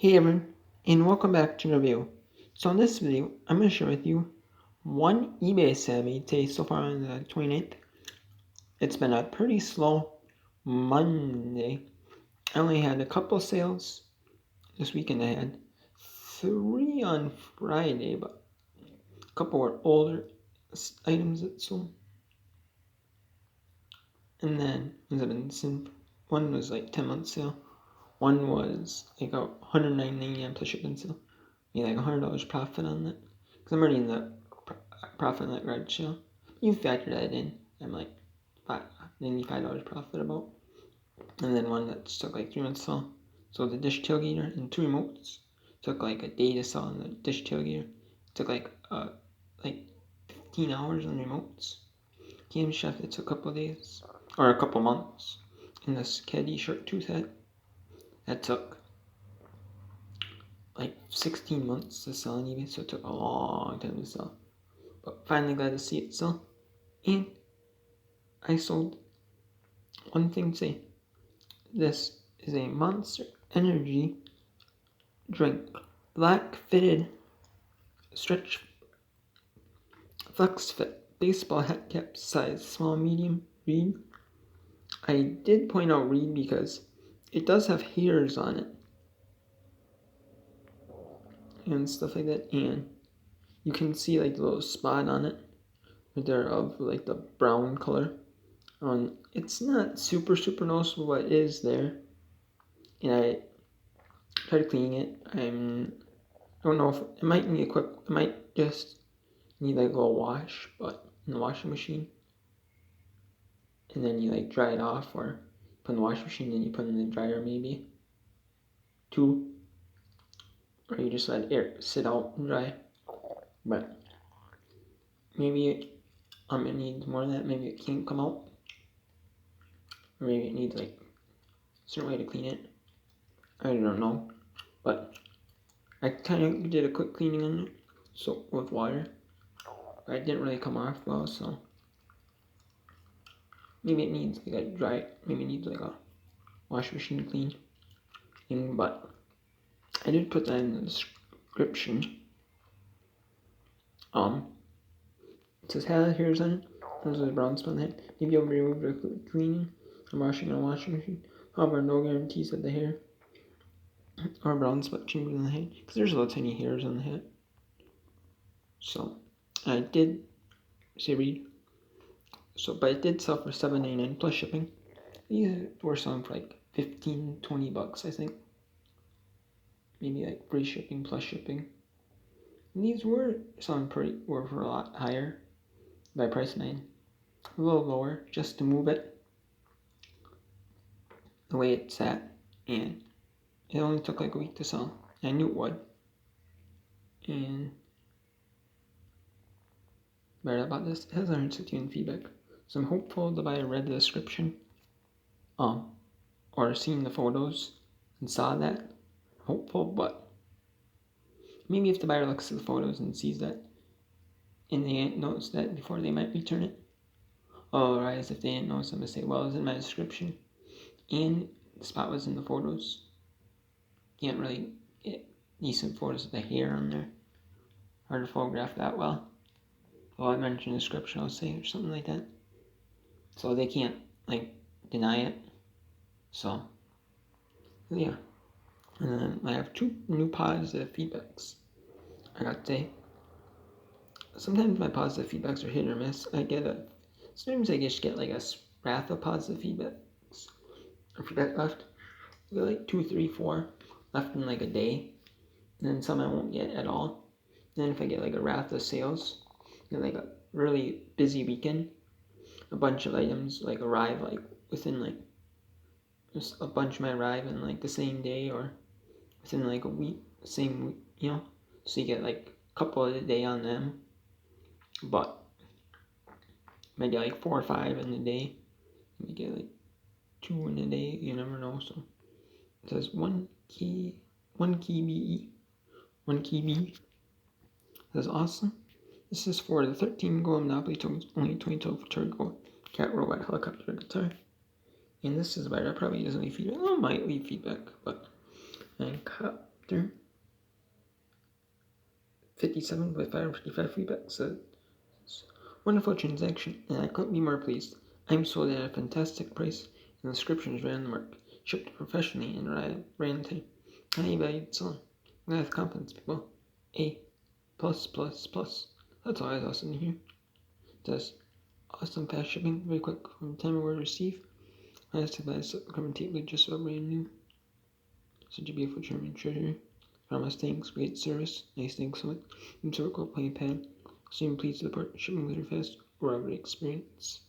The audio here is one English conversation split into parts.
Hey everyone, and welcome back to the review. So in this video, I'm going to share with you one eBay sale I made today so far on the 29th. It's been a pretty slow Monday. I only had a couple sales this weekend. I had 3 on Friday, but a couple were older items that sold. And then one was like 10-month sale. One was like a $109.99 plus shipping sale. Made like $100 profit on that. Because I'm already in the profit on that garage sale. You factor that in. I'm like $95 profit about. And then one that took like 3 months to sell. So the dish tailgater and 2 remotes took like a day to sell on the dish tailgater. Took like 15 hours on the remotes. Game Chef, it took a couple days. Or a couple months. And this caddy shirt tooth set, that took like 16 months to sell on eBay, so it took a long time to sell. But finally glad to see it sell. And I sold one thing today. This is a Monster Energy drink. Black fitted stretch flex fit baseball hat cap size small medium read. I did point out read because it does have hairs on it and stuff like that, and you can see like the little spot on it right there of like the brown color. It's not super noticeable, but it is there. And I tried cleaning it. I don't know if it might need it might just need like a little wash, but in the washing machine. And then you like dry it off, or put in the washing machine, then you put it in the dryer maybe. Two, or you just let it sit out and dry. But maybe it needs more of that. Maybe it can't come out, or maybe it needs like a certain way to clean it. I don't know, but I kind of did a quick cleaning on it, so with water. But it didn't really come off well, so maybe it needs like a dry. Maybe it needs like a wash machine clean thing. But I did put that in the description. It says had hairs on it. Those are the brown spot on the head. Maybe I'll remove the cleaning and washing in a washing machine. However, no guarantees that the hair or brown spot can be on the head, because there's little tiny hairs on the head. So I did say read. So, but it did sell for $7.99 plus shipping. These were selling for like $15-20, I think. Maybe like free shipping plus shipping. And these were selling were for a lot higher by price mine. A little lower just to move it the way it sat, and it only took like a week to sell. I knew it would. And right about this, it has 161 feedback. So I'm hopeful the buyer read the description, or seen the photos and saw that. Hopeful, but maybe if the buyer looks at the photos and sees that, and they didn't notice that before, they might return it. Otherwise, if they didn't notice, I'm gonna say, well, it's in my description, and the spot was in the photos. Can't really get decent photos of the hair on there. Hard to photograph that well. Well, I mentioned the description, I'll say, or something like that. So they can't like deny it. So yeah. And then I have 2 new positive feedbacks I got today. Sometimes my positive feedbacks are hit or miss. Sometimes I just get like a wrath of positive feedbacks or feedback left. I get like 2, 3, 4 left in like a day. And then some I won't get at all. And then if I get like a wrath of sales, like a really busy weekend, a bunch of items like arrive like within like just a bunch might arrive in like the same day or within like a week, same week, So you get like a couple of a day on them, but maybe like 4 or 5 in a day. You get like 2 in a day. You never know. So it says one key BE, 1 key B. That's awesome. This is for the 13 Go Monopoly tokens, only 22 for Turbo Cat Robot Helicopter Guitar. And this is about it. Probably doesn't leave feedback. I might leave feedback, but and $157 with 555 feedback. So wonderful transaction, and I couldn't be more pleased. I'm sold at a fantastic price, and the description is right on the mark. Shipped professionally and right on time. Highly valued selling. I have confidence, people. A plus plus plus. That's always awesome to hear. It does awesome fast shipping, very quick from the time of order received. Plastic glass coming tably just about brand new. Such a beautiful German treasure. Promise thanks, great service, nice things so much. And circle plain pad. Soon please depart, shipping very fast, robbery experience.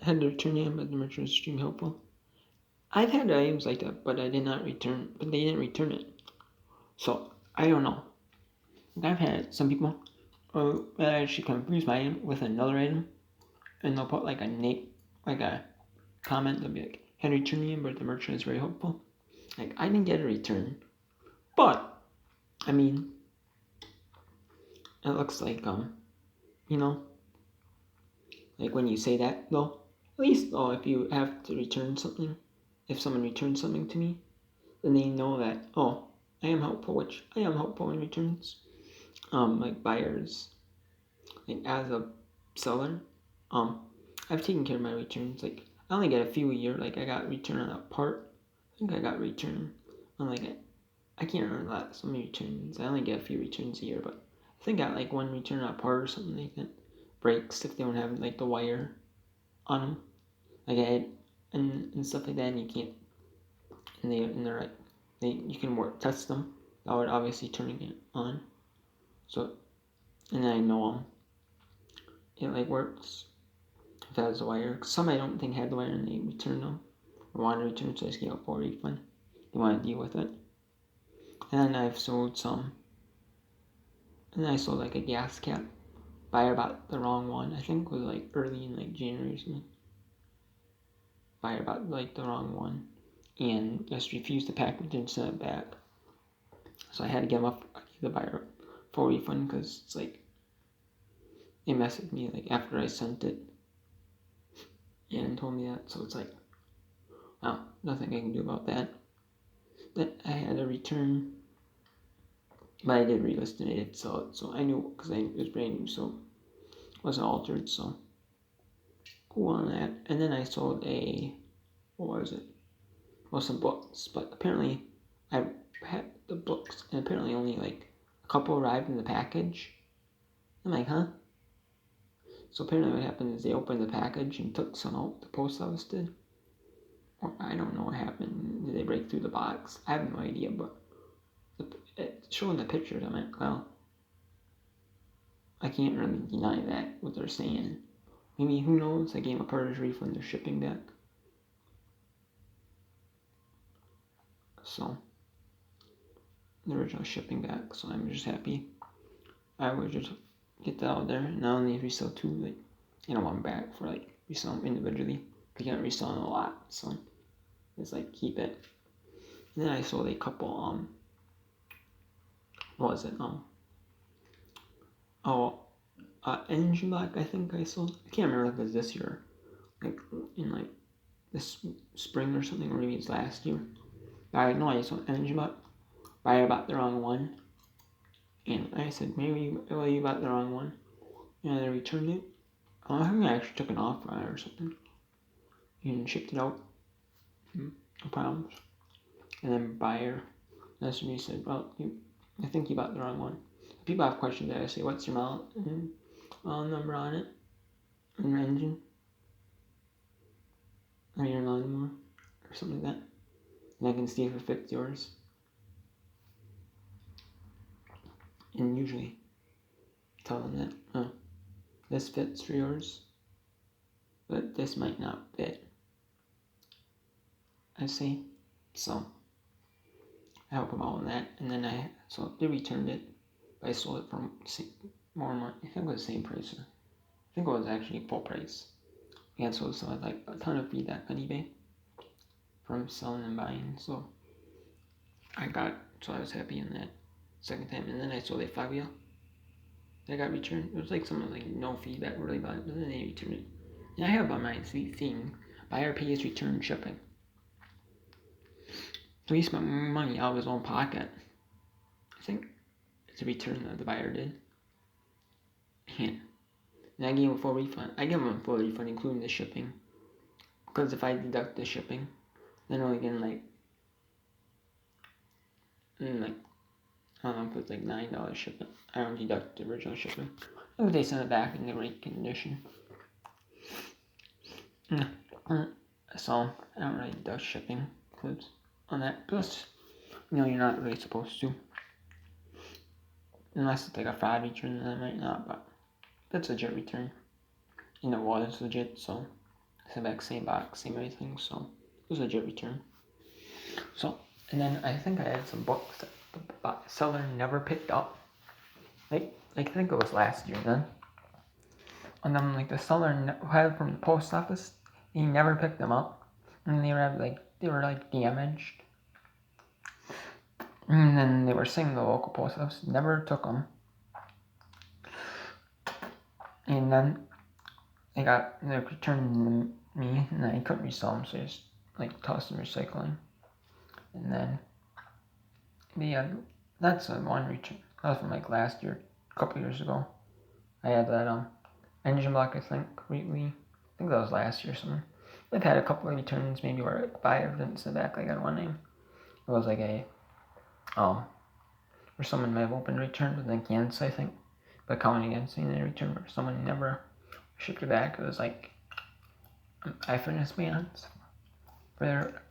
Had to return it, but the merchant was extremely helpful. I've had items like that, but they didn't return it. So I don't know. I've had some people that actually confuse my item with another item, and they'll put like a comment. They'll be like, "Had to return it, but the merchant is very helpful." Like I didn't get a return, but I mean, it looks like you know, like when you say that though, at least if you have to return something, if someone returns something to me, then they know that I am helpful, which I am helpful in returns. Like buyers, like as a seller, I've taken care of my returns. Like I only get a few a year. Like I got return on a part. I think I got return on like I can't remember so many returns. I only get a few returns a year, but I think I got like one return on a part or something like that. Breaks if they don't have like the wire on them, like and stuff like that. And you can't, and they're like you can test them without obviously turning it on. So and then I know it like works if it has the wire. Cause some I don't think had the wire and they return them or want to return, so I just get a full refund. They want to deal with it. And then I've sold some. And then I sold like a gas cap. Buyer bought the wrong one. I think it was like early in like January or something. Buyer bought like the wrong one and just refused the package and sent it back. So I had to give the buyer a full refund because it's like they messaged me like after I sent it and told me that. So it's like, well, nothing I can do about that. Then I had a return, but I did relist it. I did sell it, so I knew because it was brand new, so it wasn't altered. So cool on that. And then I sold what was it? Well, some books, but apparently I had the books, and apparently only like a couple arrived in the package. I'm like, huh? So apparently what happened is they opened the package and took some out, the post office did. Or I don't know what happened. Did they break through the box? I have no idea, but showing the pictures, I'm like, well, I can't really deny that, what they're saying. Maybe, who knows, I gave a partial refund their shipping back. So, the original shipping back, so I'm just happy. I would just get that out there, and not only resell two, like, I don't want them back for, like, resell them individually. You can't resell them a lot, so it's like, keep it. And then I sold a couple, what was it, Engine Block, I think I sold. I can't remember if it was this year, like, in, like, this spring or something, or maybe it's last year. But I know I sold Engine Block, but I bought the wrong one. And I said, maybe you bought the wrong one. And I returned it. I think I actually took an offer on it or something. And shipped it out. No problems. And then buyer messaged me and said, well, I think you bought the wrong one. If people have questions, I say, what's your model number on it? And your engine? Or your lawnmower? Or something like that. And I can see if it fits yours. And usually tell them that, this fits for yours, but this might not fit. I see. So I help them out on that, and then they returned it, but I sold it for more money. I think it was the same price. I think it was actually full price. And so I had like a ton of feedback on eBay from selling and buying. So I was happy in that second time, and then I sold a 5-wheel. That got returned. It was like something like no feedback really about it, but then they returned it. And I have on my thing, buyer pays return shipping. So he spent money out of his own pocket. I think it's a return that the buyer did. And I gave him a full refund. I gave him a full refund, including the shipping. Because if I deduct the shipping, then I'm only getting like I don't know if it's like $9 shipping. I don't deduct the original shipping. If they send it back in the right condition. So I don't really deduct shipping includes on that. Plus, you're not really supposed to. Unless it's like a fraud return, then I might not, but that's a legit return. And it was legit, so sent back same box, same everything, so it was a legit return. So, and then I think I had some books that the seller never picked up. Like I think it was last year then. And then like the seller had from the post office, he never picked them up, and they were damaged. And then they were saying the local post office never took them. And then they returned to me, and I couldn't resell them, so I just tossed them in recycling. And then that's one return. That was from last year, a couple years ago. I had that engine block, I think that was last year or something. I've had a couple of returns, maybe where buyer didn't send back one name. It was where someone might have opened return, but then canceled, I think. But counting against me, they returned where someone never shipped it back. It was iFitness bands for their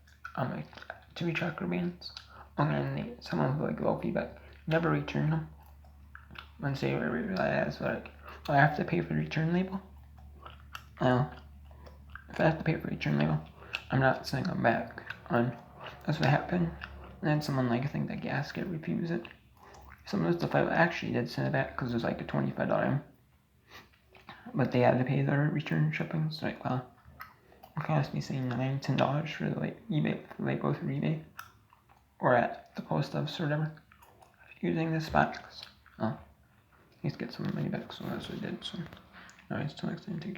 TV tracker bands. And then someone with low feedback never returned them. Once they realized I have to pay for the return label. If I have to pay for the return label, I'm not sending them back. That's what happened. And then someone I think that gasket refused it. Some of the stuff I actually did send it back because it was a $25. But they had to pay their return shipping. So it cost me say $9, $10 for the eBay, both through eBay or at the post office or whatever. Using this box. At least get some money back. So that's what I did. So, alright, till next time, take care.